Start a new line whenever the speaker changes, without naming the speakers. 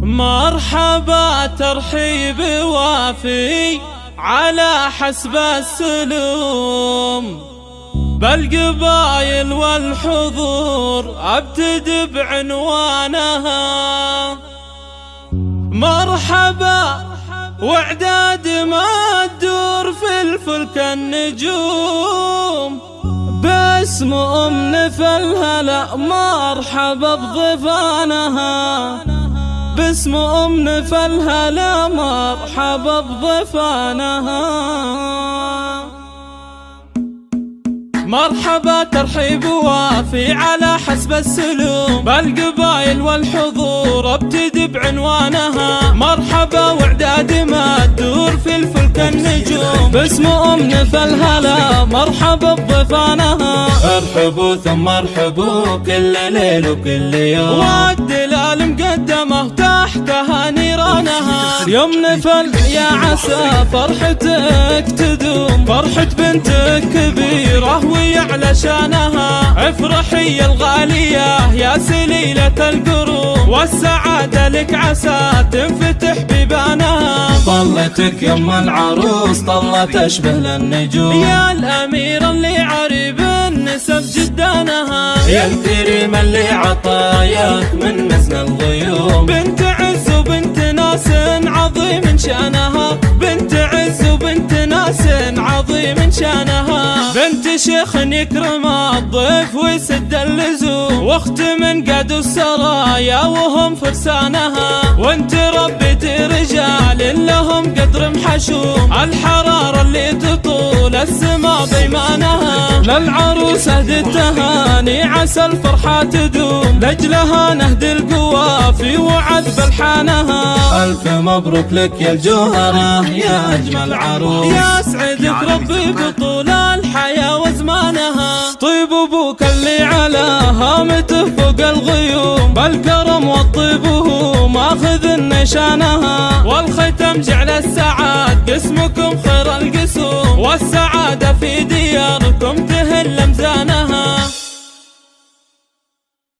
مرحبا ترحيب وافي على حسب السلوم، بالقبايل والحضور ابتدي بعنوانها. مرحبا واعداد ما تدور في الفلك النجوم، باسم نفى الهلا مرحبا بضيفانها، باسم نفى الهلا مرحبا بضيفانها. مرحبا ترحيب وافي على حسب السلوم، بالقبايل والحضور ابتدي بعنوانها. مرحبا واعداد ما تدور في الفلك النجوم، باسم نفى الهلا مرحبا بضيفانها.
ارحبوا ثم ارحبوا كل ليل وكل يوم،
والدلال مقدمه تحتها نيرانها. يوم نفل يا عسى فرحتك تدوم، فرحة بنتك كبيرة وهي على شانها. افرحي يا الغالية يا سليلة القروم، والسعادة لك عسى تنفتح بيبانها.
طلتك يم العروس طلة تشبه للنجوم،
يا الأمير اللي عريب النسب جدانها.
يا الكريم اللي عطاياك من مزن الغيوم،
بنت عز وبنت ناس عظيم شانها، بنت عز وبنت ناس عظيم شانها. بنت شيخ يكرم الضيف ويسد اللزوم، واخت من قاد السرايا وهم فرسانها. وانت ربيتي رجال لهم قدر محشوم، الحرارة اللي تطول السما بيمانها. للعروس اهدي التهاني عسى الفرحة تدوم، لاجلها نهدي القوافي وعذب الحانها.
الف مبروك لك يا الجوهرة يا اجمل عروس،
يا سعدك ربي بطول الحياة وزمانها. طيب ابوك اللي على هامته فوق الغيوم، بالكرم والطيب وهو ماخذ النشانها. والختم جعل السعاد قسمكم خير القسوم، والسعادة في دياركم